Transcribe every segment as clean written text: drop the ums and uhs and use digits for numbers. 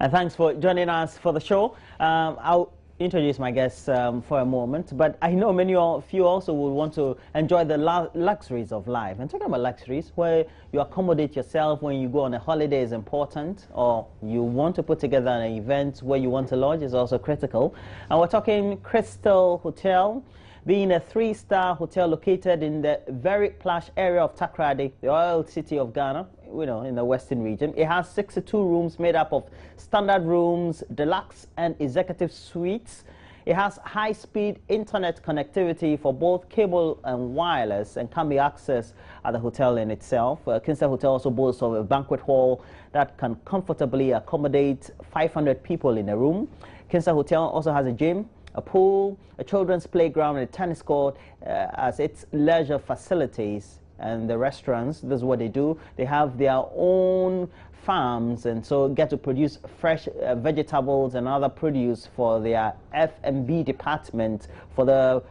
And thanks for joining us for the show. I'll introduce my guests for a moment, but I know many of you also will want to enjoy the luxuries of life. And talking about luxuries, where you accommodate yourself when you go on a holiday is important, or you want to put together an event where you want to lodge is also critical. And we're talking Crystal Hotel, being a 3-star hotel located in the very plush area of Takoradi, the oil city of Ghana, in the western region. It has 62 rooms made up of standard rooms, deluxe and executive suites. It has high-speed internet connectivity for both cable and wireless and can be accessed at the hotel in itself. Crystal Hotel also boasts of a banquet hall that can comfortably accommodate 500 people in a room. Crystal Hotel also has a gym, a pool, a children's playground, and a tennis court as its leisure facilities. And the restaurants, this is what they do. They have their own farms, and so get to produce fresh vegetables and other produce for their F&B department for the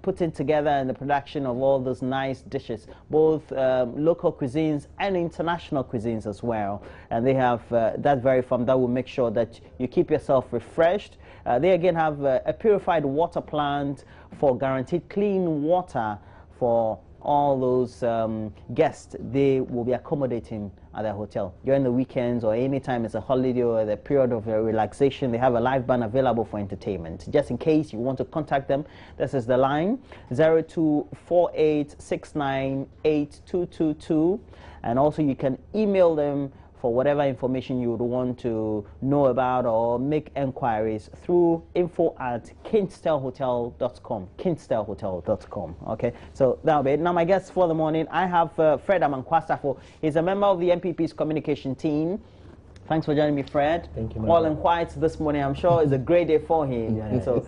putting together and the production of all those nice dishes, both local cuisines and international cuisines as well. And they have that very farm that will make sure that you keep yourself refreshed. They again have a purified water plant for guaranteed clean water for all those guests they will be accommodating at their hotel. During the weekends or anytime it's a holiday or the period of relaxation, they have a live band available for entertainment. Just in case you want to contact them, this is the line 0248698222, and also you can email them for whatever information you would want to know about or make enquiries through info@kingstelhotel.com, kingstelhotel.com. Okay, so that'll be it. Now my guest for the morning, I have Fred Amankwasafo. He's a member of the MPP's communication team. Thanks for joining me, Fred. Thank you, All in quiet this morning. I'm sure it's a great day for him. Yeah. So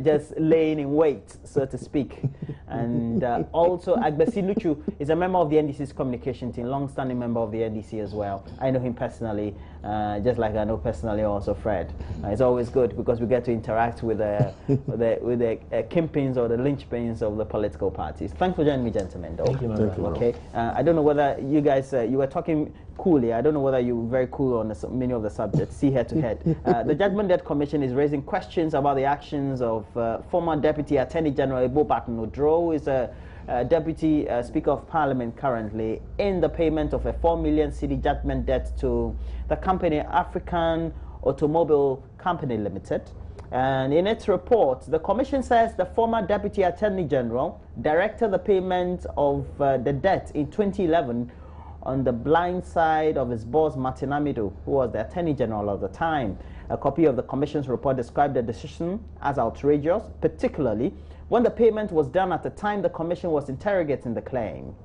just laying in wait, so to speak. And also, Agbesi Luchu is a member of the NDC's communication team, long-standing member of the NDC as well. I know him personally, just like I know personally also Fred. It's always good because we get to interact with the kingpins or the linchpins of the political parties. Thanks for joining me, gentlemen. Though. Thank you, man. Okay. I don't know whether you guys you were talking coolly. I don't know whether you were very cool on many of the subjects. See head to head. The Judgement Debt Commission is raising questions about the actions of former Deputy Attorney General Barton Oduro, who is a Deputy Speaker of Parliament currently, in the payment of a 4 million cedi judgment debt to the company African Automobile Company Limited. And in its report, the Commission says the former Deputy Attorney General directed the payment of the debt in 2011 on the blind side of his boss Martin Amido, who was the Attorney General at the time. A copy of the Commission's report described the decision as outrageous, particularly when the payment was done at the time the Commission was interrogating the claim.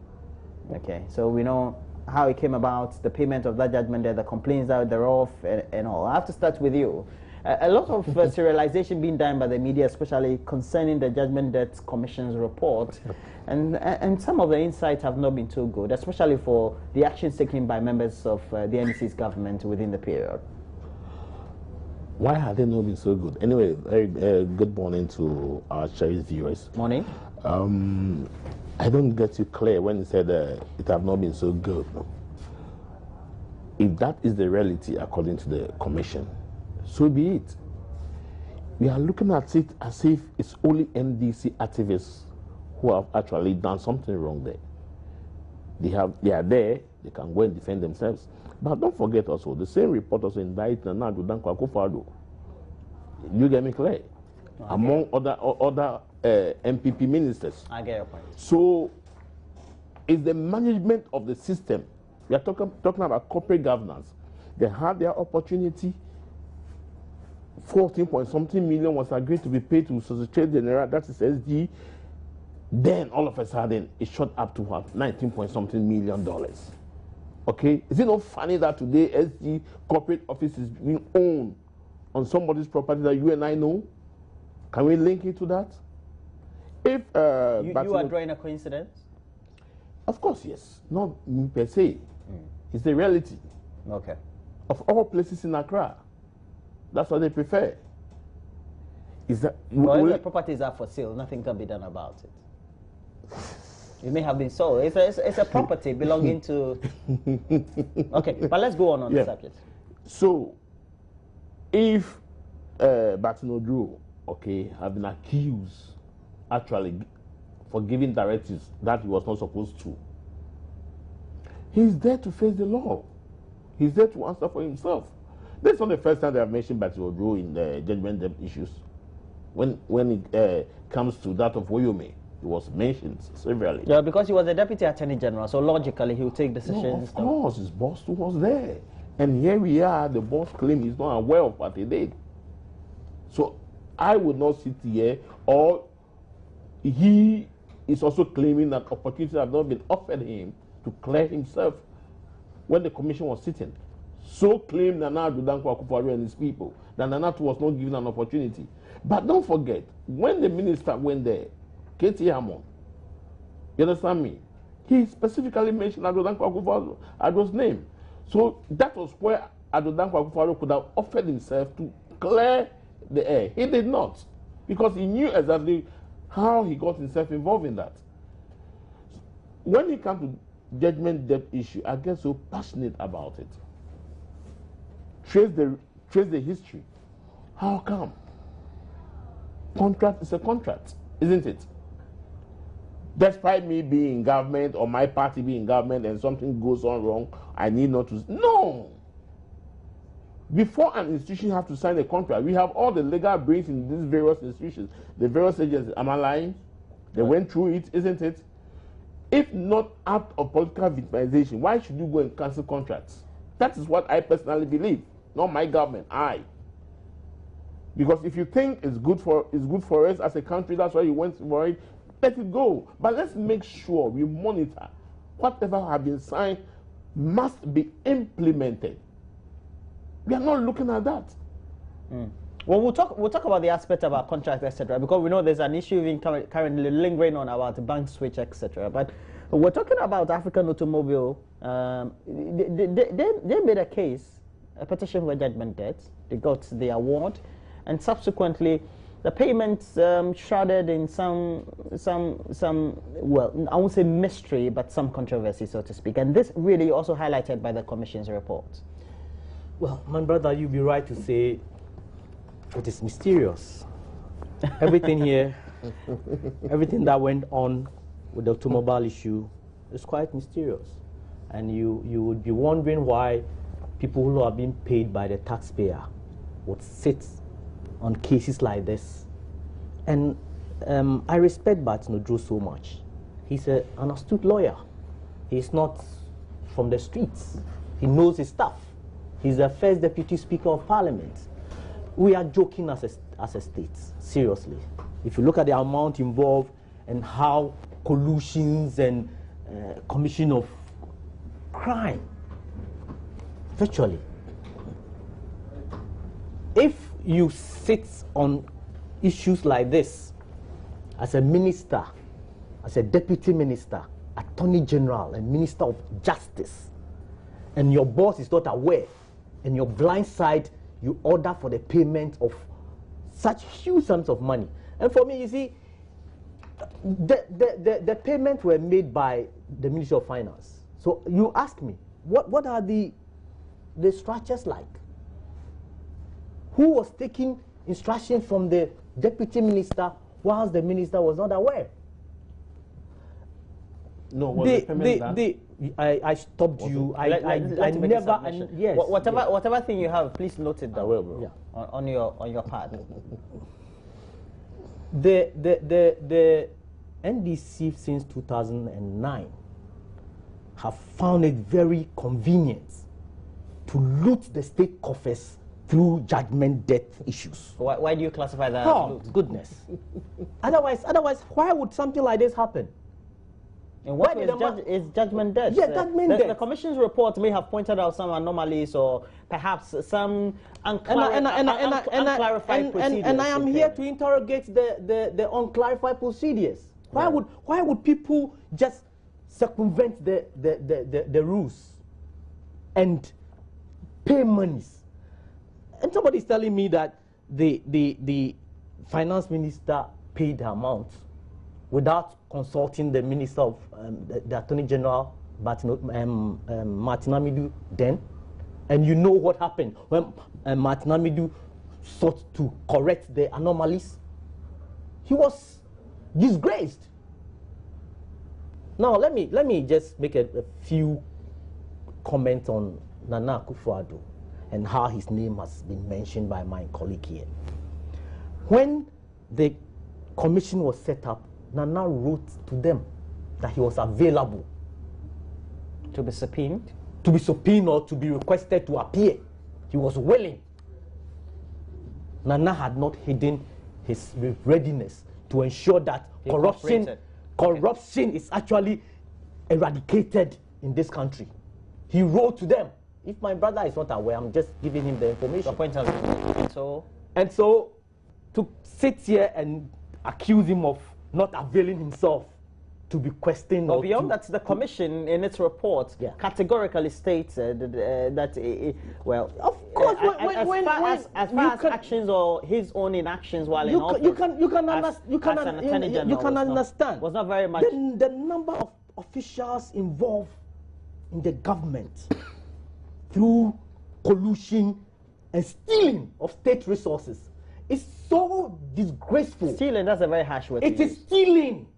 Okay, so we know how it came about, the payment of that judgment debt, the complaints out thereof, and all. I have to start with you. A lot of serialization being done by the media, especially concerning the Judgment Debt Commission's report, and some of the insights have not been too good, especially for the actions taken by members of the NDC's government within the period. Why have they not been so good? Anyway, very good morning to our cherished viewers. Morning. I don't get you clear when you said it have not been so good. If that is the reality according to the Commission, so be it. We are looking at it as if it's only NDC activists who have actually done something wrong there. They are there, they can go and defend themselves. But don't forget also, the same report also indicted Nadu Dankwa Akufo-Addo. You get me clear? Okay. Among other MPP ministers. I get your point. So, it's the management of the system. We are talking about corporate governance. They had their opportunity. 14-point-something million was agreed to be paid to Societe Generale, that is SG. Then all of a sudden it shot up to what? 19-point-something million dollars. Okay, is it not funny that today SG corporate office is being owned on somebody's property that you and I know? Can we link it to that? If you are drawing a coincidence? Of course, yes. Not me per se. It's the reality. Okay. Of all places in Accra. That's what they prefer. Is that well, if the properties are for sale, nothing can be done about it. It may have been sold. It's a property belonging to. Okay, but let's go on the subject. So, if Barton Oduro, okay, have been accused actually for giving directives that he was not supposed to, he's there to face the law. He's there to answer for himself. This is not the first time they have mentioned Barton Oduro in the judgment debt issues. When it comes to that of Wyoming, it was mentioned severally. Yeah, because he was a deputy attorney general, so logically he would take decisions. No, of course, his boss was there. And here we are, the boss claims he's not aware of what he did. So I would not sit here, or he is also claiming that opportunities have not been offered him to clear himself when the commission was sitting. So claimed Nana Adudankwa Akufo-Addo and his people that Nana was not given an opportunity. But don't forget, when the minister went there, K.T. Hammond, you understand me? He specifically mentioned Adudankwa Akufo-Addo's name. So that was where Adudankwa Akufo-Addo could have offered himself to clear the air. He did not, because he knew exactly how he got himself involved in that. When it comes to judgment debt issue, I get so passionate about it. Trace the history. How come? Contract is a contract, isn't it? Despite me being in government or my party being in government and something goes on wrong, I need not to. No! Before an institution has to sign a contract, we have all the legal brains in these various institutions, the various agencies. Am I lying? They went through it, isn't it? If not out of political victimization, why should you go and cancel contracts? That is what I personally believe, not my government, I. Because if you think it's good for us as a country, that's why you went for it, let it go. But let's make sure we monitor whatever has been signed must be implemented. We are not looking at that. Well, we'll talk about the aspect about contracts, etc., because we know there's an issue even currently lingering on about the bank switch, etc. But we're talking about African Automobile. They made a case, a petition for judgment debt. They got the award, and subsequently, the payments shrouded in some well, I won't say mystery, but some controversy, so to speak. And this really also highlighted by the Commission's report. Well, my brother, you'd be right to say it is mysterious. Everything here, everything that went on with the automobile issue is quite mysterious. And you would be wondering why people who are being paid by the taxpayer would sit on cases like this. And I respect Barton Oduro so much. He's an astute lawyer. He's not from the streets. He knows his stuff. He's the first Deputy Speaker of Parliament. We are joking as a state, seriously. If you look at the amount involved and how collusions and commission of crime, virtually. If you sit on issues like this as a minister, as a deputy minister, attorney general, and minister of justice, and your boss is not aware, and your blind side, you order for the payment of such huge sums of money. And for me, you see, the payments were made by the Ministry of Finance. So you ask me, what are the structures like? Who was taking instructions from the deputy minister whilst the minister was not aware? No, was the payment done? I stopped you. I never. Yes. Whatever thing you have, please note it down. I will, bro. Yeah. On your pad. The NDC since 2009 have found it very convenient to loot the state coffers through judgment debt issues. Why do you classify that? Oh, as loot? goodness. otherwise, why would something like this happen? And what is judgment debt? Yeah, judgment debt. The Commission's report may have pointed out some anomalies or perhaps some unclarified procedures. And I am here to interrogate the unclarified procedures. Why would people just circumvent the rules and pay monies? And somebody is telling me that the finance minister paid the amount without consulting the minister of the Attorney General, Martin Amidu, then, And you know what happened when Martin Amidu sought to correct the anomalies? He was disgraced. Now let me just make a few comments on Nana Akufo-Addo and how his name has been mentioned by my colleague here. When the commission was set up, Nana wrote to them that he was available to be subpoenaed, or to be requested to appear. He was willing. Nana had not hidden his readiness to ensure that corruption is actually eradicated in this country. He wrote to them. If my brother is not aware, I'm just giving him the information. And so to sit here and accuse him of not availing himself to be questioned. But beyond that, the commission in its report categorically stated that, well, of course, as far as actions or his own inactions while in office, you can understand. Was not very much. The number of officials involved in the government through collusion and stealing of state resources is so disgraceful. Stealing, that's a very harsh word. It is stealing.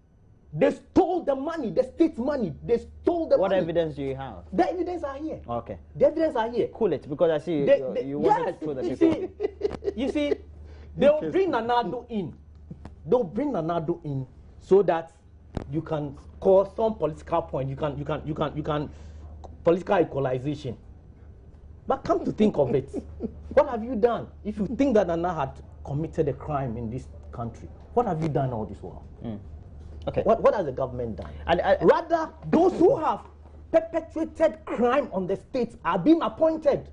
They stole the money, the state's money. They stole the money. What evidence do you have? The evidence are here. Okay. The evidence are here. Cool it, because I see you want to throw the people. You see, they'll bring Nanado in. They'll bring Nanado in so that you can cause some political point. You can political equalization. But come to think of it, what have you done? If you think that Nana had committed a crime in this country, what have you done all this while? Okay. What has the government done? Rather, those who have perpetrated crime on the states are being appointed.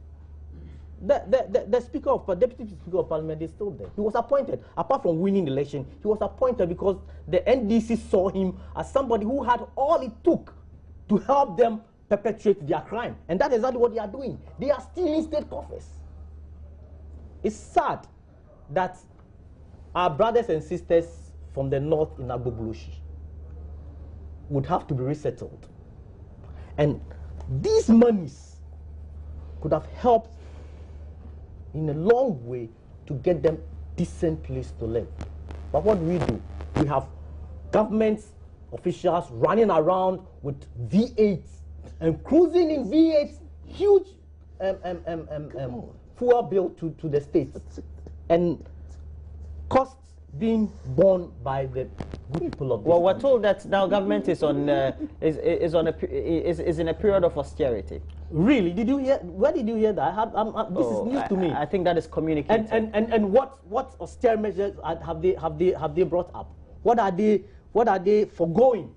The speaker of deputy speaker of parliament is still there. He was appointed. Apart from winning the election, he was appointed because the NDC saw him as somebody who had all it took to help them perpetrate their crime. And that is exactly what they are doing. They are stealing state coffers. It's sad that our brothers and sisters from the north in Agboboloshi would have to be resettled. And these monies could have helped in a long way to get them decent place to live. But what do? We have government officials running around with V8s and cruising in V8s, huge fuel bill to the states, and costs being borne by the good people of this Well, we're country. told that now government is in a period of austerity. Really? Did you hear? Where did you hear that? This is news to me. I think that is communicated. And what austere measures have they brought up? What are they foregoing?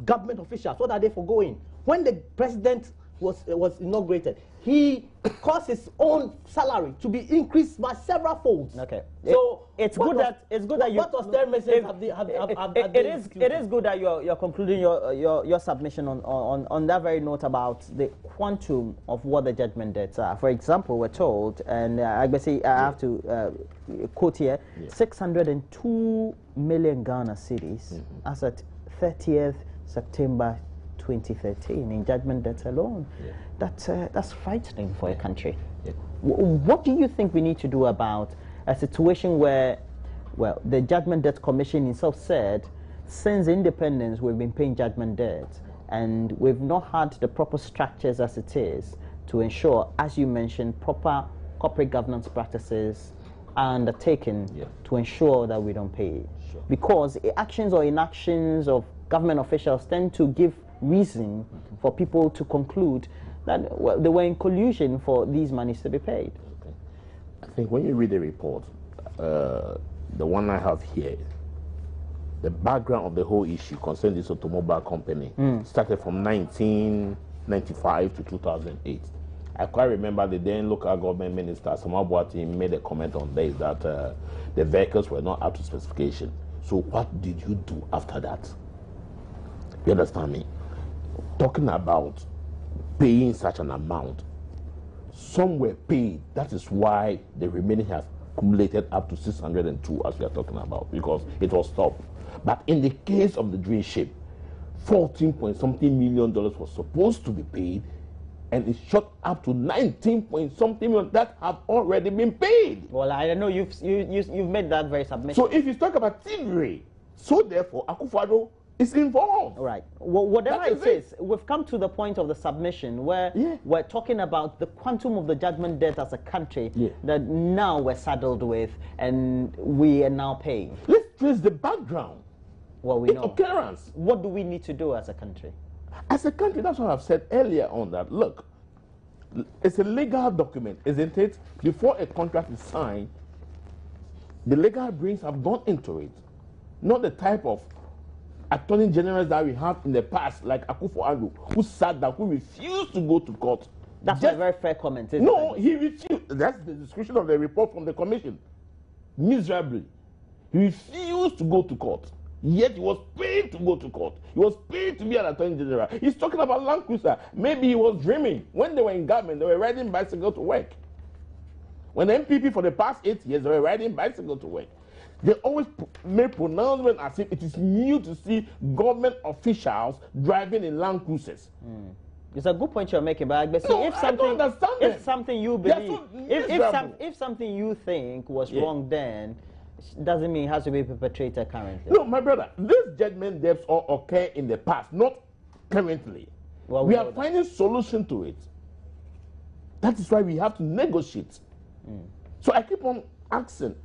Government officials, what are they foregoing? When the president was inaugurated, he caused his own salary to be increased by several folds. Okay. So it's good that you. What austere measures have they? It is good that you're concluding your submission on that very note about the quantum of what the judgment debts are. For example, we're told, and I have to quote here, 602 million Ghana cedis as at 30th September 2013 in judgment debts alone. That's frightening for a country. What do you think we need to do about a situation where, well, the Judgment Debt Commission itself said, since independence we've been paying judgment debt, and we've not had the proper structures as it is to ensure, as you mentioned, proper corporate governance practices are undertaken to ensure that we don't pay. Sure. Because actions or inactions of government officials tend to give reason for people to conclude that they were in collusion for these monies to be paid. Okay. I think when you read the report, the one I have here, the background of the whole issue concerning this automobile company started from 1995 to 2008. I quite remember the then local government minister, Samuel Boateng, made a comment on this, that the vehicles were not up to specification. So what did you do after that? You understand me? Talking about paying such an amount, some were paid. That is why the remaining has accumulated up to 602, as we are talking about, because it was stopped. But in the case of the drain ship, 14 point something million was supposed to be paid, and it shot up to 19 point something million that have already been paid. Well, I know you've made that very submission. So if you talk about thievery, so therefore Akufo-Addo is involved. Right. Well, whatever That it is, we've come to the point of the submission where we're talking about the quantum of the judgment debt as a country that now we're saddled with and we are now paying. Let's trace the background. Well, we know. Occurrence. What do we need to do as a country? As a country, that's what I've said earlier on that, look, it's a legal document, isn't it? Before a contract is signed, the legal brains have gone into it. Not the type of attorney generals that we have in the past, like Akufo-Addo, who sat down, who refused to go to court. That's a very fair comment, isn't No, it? he refused. That's the description of the report from the commission. Miserably. He refused to go to court. Yet he was paid to go to court. He was paid to be an attorney general. He's talking about Land Cruiser. Maybe he was dreaming. When they were in government, they were riding bicycle to work. When the MPP for the past 8 years, they were riding bicycle to work. They always make pronouncement as if it is new to see government officials driving in Land Cruisers. It's a good point you're making, but see, No, if I something, don't understand if it. something you They are believe, so if something you think was wrong then, doesn't mean it has to be perpetrated currently. No, my brother, these judgment debts all occur in the past, not currently. Well, we are finding solution to it. That is why we have to negotiate. So I keep on asking.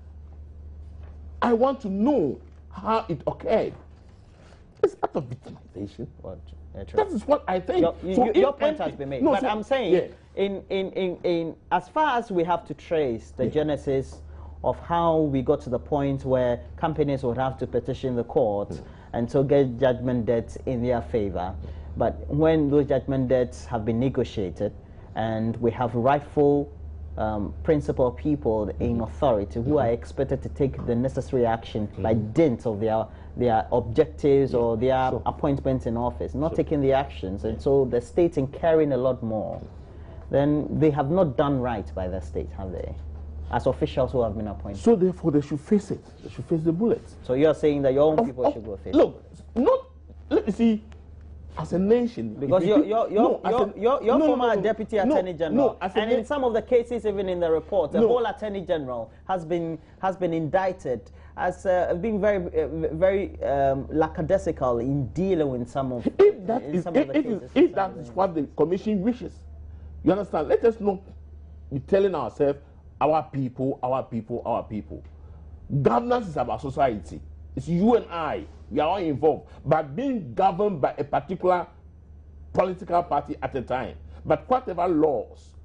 I want to know how it occurred. It's part of victimization. That is what I think. Your point has been made. No, but I'm saying, in as far as we have to trace the genesis of how we got to the point where companies would have to petition the court and so get judgment debts in their favor. But when those judgment debts have been negotiated and we have rightful principal people in authority who are expected to take the necessary action by dint of their objectives or their appointments in office, not taking the actions, and so the state incurring a lot more, then they have not done right by the state, have they? As officials who have been appointed. So therefore they should face it. They should face the bullets. So you're saying that your own people should go face it? Look, let me see, as a nation. Because you're former deputy attorney general, and in some of the cases, even in the report, the whole attorney general has been indicted as being very lackadaisical in dealing with some of the cases. If that is what the commission wishes, you understand? Let us not be telling ourselves, our people, our people, our people. Governance is about society. It's you and I. We are all involved. But being governed by a particular political party at a time. But whatever laws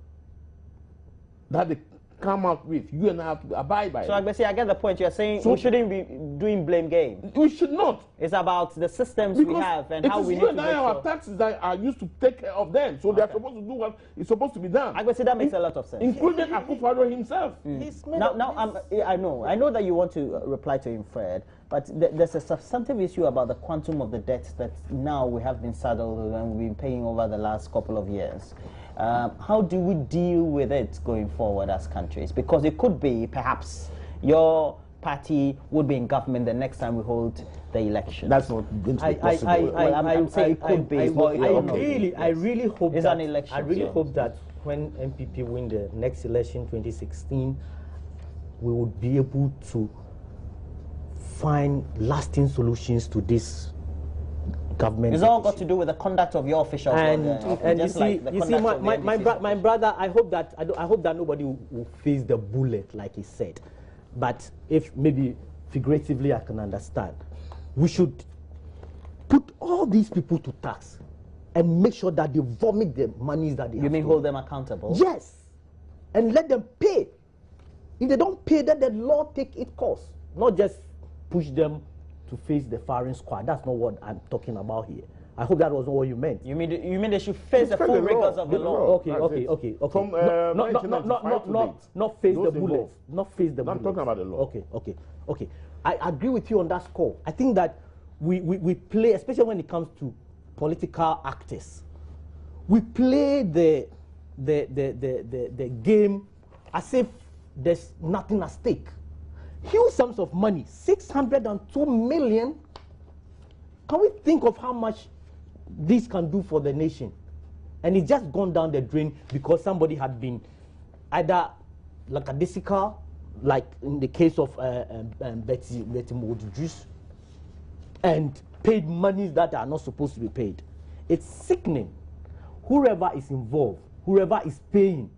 that they come out with, you and I have to abide by. So I get the point. You're saying we shouldn't be doing blame game. We should not. It's about the systems we have and how we need to make sure. Our taxes that are used to take care of them. So they are supposed to do what is supposed to be done. I that makes a lot of sense. Including Akufo-Addo himself. I know that you want to reply to him, Fred, but there's a substantive issue about the quantum of the debt that now we have been saddled with and we've been paying over the last couple of years. How do we deal with it going forward as countries? Because it could be, perhaps, your party would be in government the next time we hold the election. That's not going to be possible. I'm saying it could be. I really hope it's an election. I really hope that when MPP win the next election, 2016, we would be able to find lasting solutions to this government. It's all got to do with the conduct of your officials. And you see, my brother, I hope that nobody will face the bullet, like he said. But if maybe figuratively I can understand, we should put all these people to tax and make sure that they vomit the monies that they have. You mean hold them accountable? Yes. And let them pay. If they don't pay, then the law take its course. Not just push them to face the firing squad. That's not what I'm talking about here. I hope that was not what you meant. You mean they should face the full rigors of the law? Okay. From not face the bullets. Not face the bullets. I'm talking about the law. Okay. I agree with you on that score. I think that we play, especially when it comes to political actors, we play the game as if there's nothing at stake. Huge sums of money, 602 million. Can we think of how much this can do for the nation? And it's just gone down the drain because somebody had been either lackadaisical, like in the case of Betty Modujus, and paid monies that are not supposed to be paid. It's sickening. Whoever is involved, whoever is paying,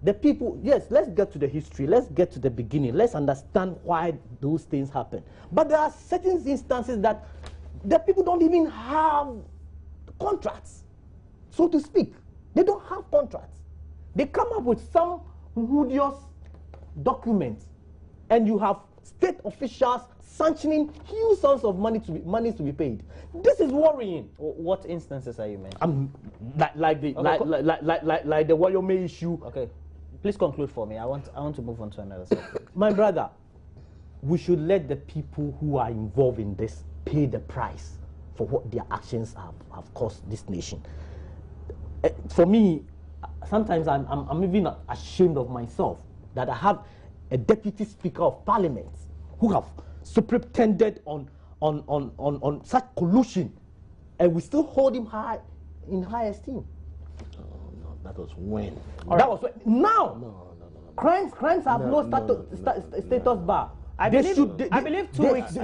the people, yes, let's get to the history, let's get to the beginning, let's understand why those things happen. But there are certain instances that the people don't even have contracts, so to speak. They don't have contracts. They come up with some odious documents, and you have state officials sanctioning huge sums of money to be paid. This is worrying. What instances are you mentioning? Like the Wayome issue. Okay, please conclude for me. I want to move on to another subject. My brother, we should let the people who are involved in this pay the price for what their actions have cost this nation. For me, sometimes I'm even ashamed of myself that I have a deputy speaker of parliament who have superintended on such collusion, and we still hold him in high esteem. No, that was when. That was when. Now, No. crimes have no status bar. I believe 2 weeks.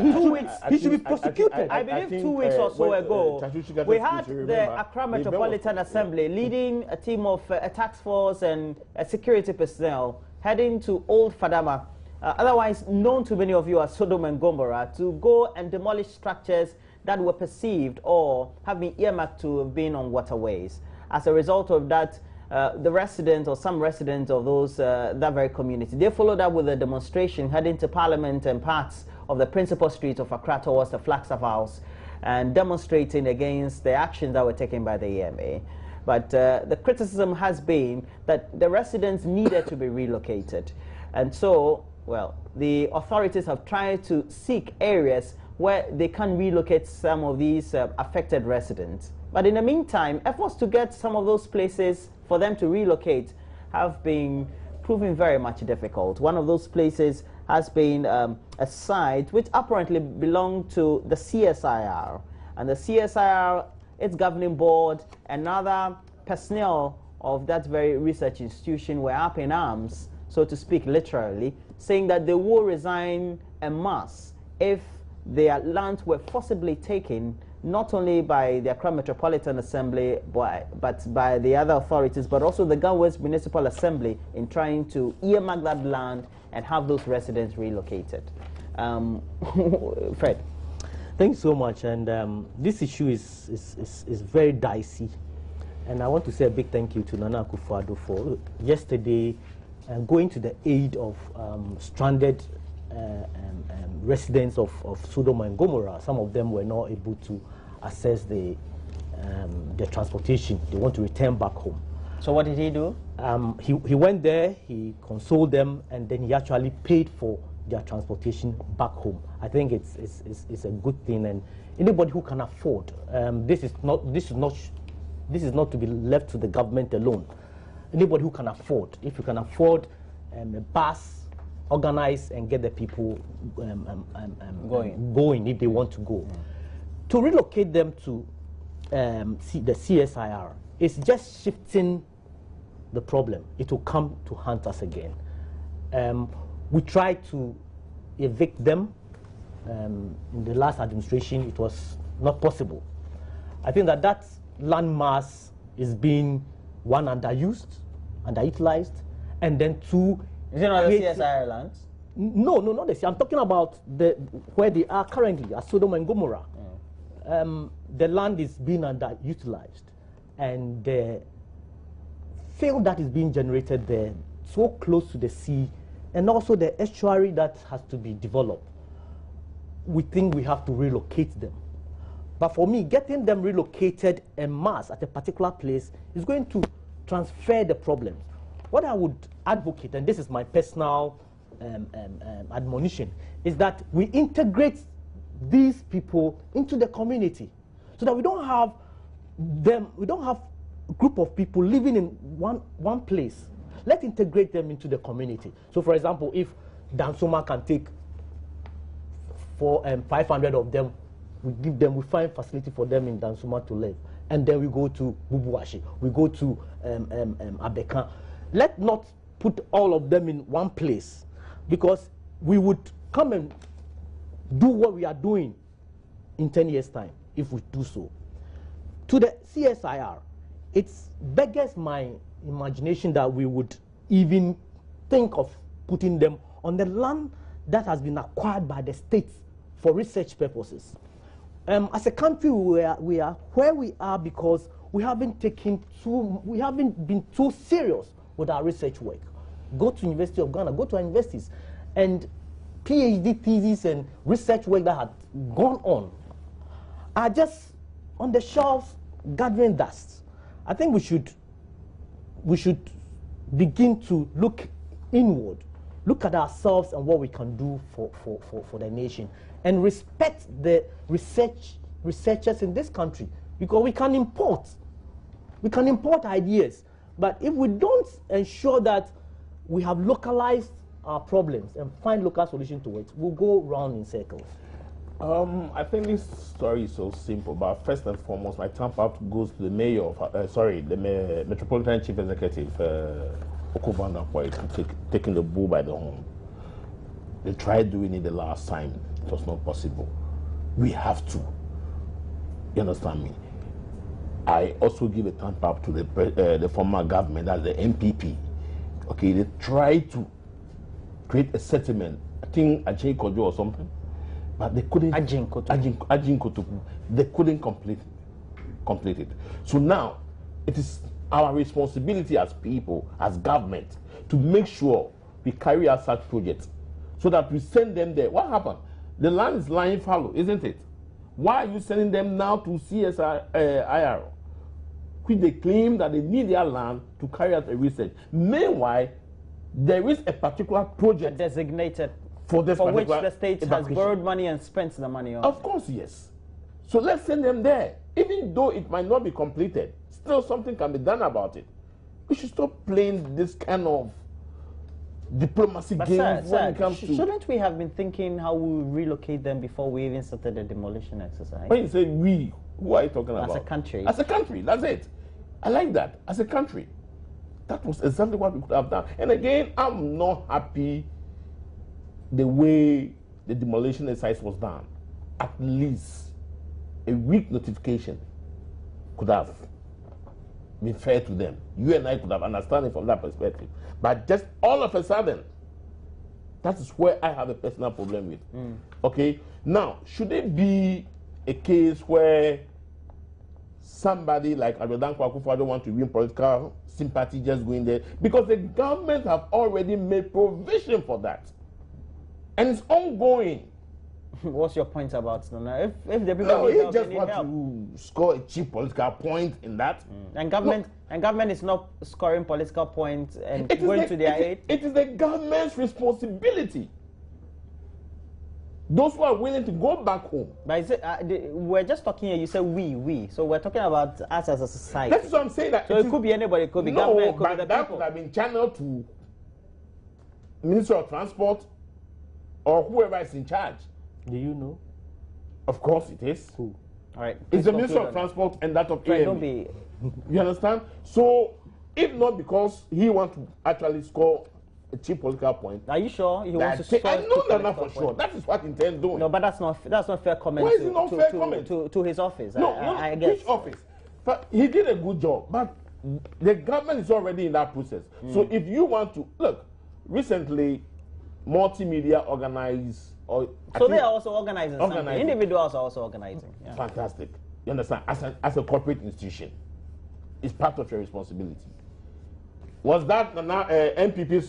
He should be prosecuted. I believe 2 weeks or so ago, we had the Accra Metropolitan Assembly leading a team of a task force and security personnel heading to Old Fadama, otherwise known to many of you as Sodom and Gomorrah, to go and demolish structures that were perceived or have been earmarked to have been on waterways. As a result of that, the residents or some residents of those that very community, they followed up with a demonstration heading to Parliament and parts of the principal street of Accra towards the Flagstaff House, and demonstrating against the actions that were taken by the EMA. But the criticism has been that the residents needed to be relocated, and so, well, the authorities have tried to seek areas where they can relocate some of these affected residents. But in the meantime, efforts to get some of those places for them to relocate have been proving very much difficult. One of those places has been a site which apparently belonged to the CSIR. And the CSIR, its governing board, and other personnel of that very research institution were up in arms, so to speak, literally, saying that they will resign en masse if their lands were forcibly taken, not only by the Accra Metropolitan Assembly, but by the other authorities, but also the Gawes Municipal Assembly, in trying to earmark that land and have those residents relocated. Fred. Thank you so much. And this issue is very dicey. And I want to say a big thank you to Nana Akufo-Addo for yesterday going to the aid of stranded residents of Sodom and Gomorrah. Some of them were not able to access the transportation. They want to return back home. So what did he do? He went there, he consoled them, and then he actually paid for their transportation back home. I think it's a good thing, and anybody who can afford, this is not to be left to the government alone. Anybody who can afford, if you can afford a bus, organize and get the people going if they want to go. To relocate them to the CSIR, it's just shifting the problem. It will come to haunt us again. We tried to evict them. In the last administration, it was not possible. I think that land mass is being, one, underused, underutilized, and then two, is it not the CSIR lands? No, not the CSIR. I'm talking about where they are currently, at Sodom and Gomorrah. The land is being underutilized, and the field that is being generated there, so close to the sea, and also the estuary that has to be developed, we think we have to relocate them. But for me, getting them relocated en masse at a particular place is going to transfer the problems. What I would advocate, and this is my personal admonition, is that we integrate these people into the community, so that we don't have a group of people living in one place. Let's integrate them into the community. So, for example, if Dansoma can take 500 of them, we find facility for them in Dansoma to live. and then we go to Bubuashi, we go to Abeka. Let's not put all of them in one place, because we would come and do what we are doing in 10 years' time if we do so. To the CSIR, it beggars my imagination that we would even think of putting them on the land that has been acquired by the states for research purposes. As a country, we are where we are because we haven't been too serious with our research work. Go to University of Ghana, go to our universities, and PhD theses and research work that had gone on are just on the shelves gathering dust. I think we should begin to look inward, look at ourselves and what we can do for the nation, and respect the researchers in this country, because we can import ideas, but if we don't ensure that we have localized our problems and find local solutions to it, we'll go round in circles. I think this story is so simple, but first and foremost, my thumb up goes to the mayor of, the Metropolitan Chief Executive, Okobanga, for taking the bull by the horn. They tried doing it the last time. It was not possible. We have to. You understand me? I also give a thumb up to the former government, that's the MPP. Okay, they tried to create a settlement. I think Ajay Kojo or something. But they couldn't. Ajin Kotoku. They couldn't complete it. So now, it is our responsibility as people, as government, to make sure we carry out such projects, so that we send them there. What happened? The land is lying fallow, isn't it? Why are you sending them now to CSIR, which they claim that they need their land to carry out a research? Meanwhile, there is a particular project designated for which the state has borrowed money and spent the money on. Of course, yes. So let's send them there. Even though it might not be completed, still something can be done about it. We should stop playing this kind of diplomacy games when it comes to... Shouldn't we have been thinking how we would relocate them before we even started the demolition exercise? When you say we, who are you talking about? As a country. As a country, that's it. I like that. As a country. That was exactly what we could have done. And again, I'm not happy the way the demolition exercise was done. At least a week notification could have been fair to them. You and I could have understood it from that perspective. But just all of a sudden, that is where I have a personal problem with. Okay? Now, should it be a case where somebody like Adodan Kwakufu don't want to win political sympathy just going there? Because the government have already made provision for that. And it's ongoing. What's your point about Nana? If the people no, need he help, just they need want help. to score a cheap political point in that. And government is not scoring political points and going to their aid. It is the government's responsibility. Those who are willing to go back home. But is it, we're just talking here. You say we. So we're talking about us as a society. That's what I'm saying. That so it could be anybody. It could be government. It could be the that people. would have been channeled to Minister of Transport or whoever is in charge. Do you know? Of course it is. Who? All right. It's the Minister of Transport and that of AME. Don't be. You understand? So, if not because he wants to actually score a cheap political point. Are you sure he wants to score? I know that for sure. That is what he intends doing. No, but that's not fair comment. Why is it not fair comment? To his office? No, I guess. which office? But he did a good job, but the government is already in that process. So if you want to look, recently, multimedia organized. So they are also organizing. Individuals are also organizing. Yeah. Fantastic. You understand? As a corporate institution, it's part of your responsibility. Was that MPP's?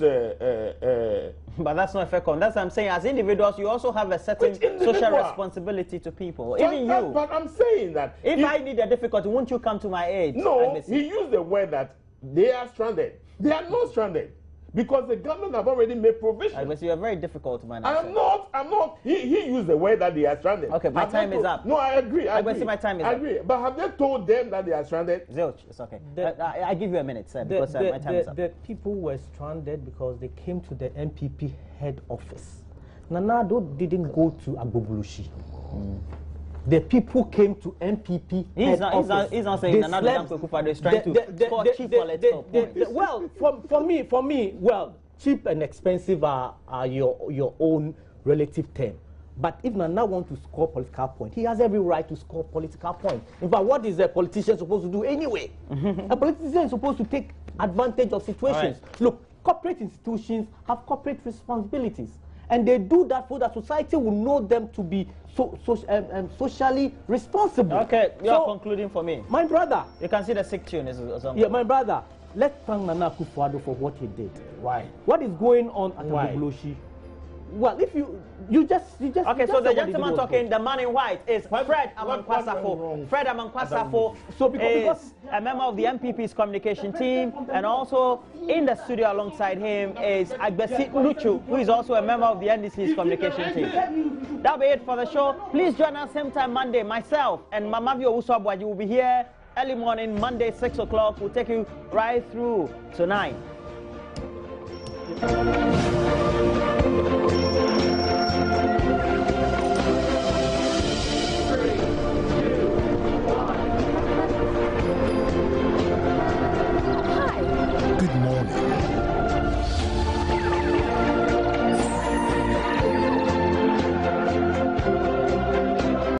But that's not a fair comment. That's what I'm saying. As individuals, you also have a certain social responsibility to people. Even you. But I'm saying that if I need a difficulty, won't you come to my aid? No, he used the word that they are stranded. They are not stranded. Because the government have already made provision. So you're very difficult, man. I'm not. He used the word that they are stranded. Okay, my time is up. No, I agree. I agree. My time is up. I agree. But have they told them that they are stranded? Zilch, it's okay. I give you a minute, sir, because my time is up. The people were stranded because they came to the MPP head office. Nana Addo didn't go to Agbogulushi. The people came to MPP. He's not saying that Nana Akufo-Addo is trying to score cheap political points. Well, for me, well, cheap and expensive are your own relative term. But if Nana wants to score political points, he has every right to score political points. In fact, what is a politician supposed to do anyway? A politician is supposed to take advantage of situations. Right. Look, corporate institutions have corporate responsibilities. And they do that so that society will know them to be socially responsible. Okay, you are concluding for me. My brother. You can see the sick tune. Yeah, my brother. Let's thank Nana Akufo-Addo for what he did. Why? What is going on at Agbogbloshi? Well, if you just okay, so the gentleman talking, the man in white is Fred Amankwasafo. Fred Amankwasafo is a member of the MPP's communication team, and also in the studio alongside him is Agbesi Luchu, who is also a member of the NDC's communication team. That'll be it for the show. Please join us same time Monday. Myself and Mamavio Uswabwaji will be here early morning, Monday 6 o'clock. We'll take you right through to 9.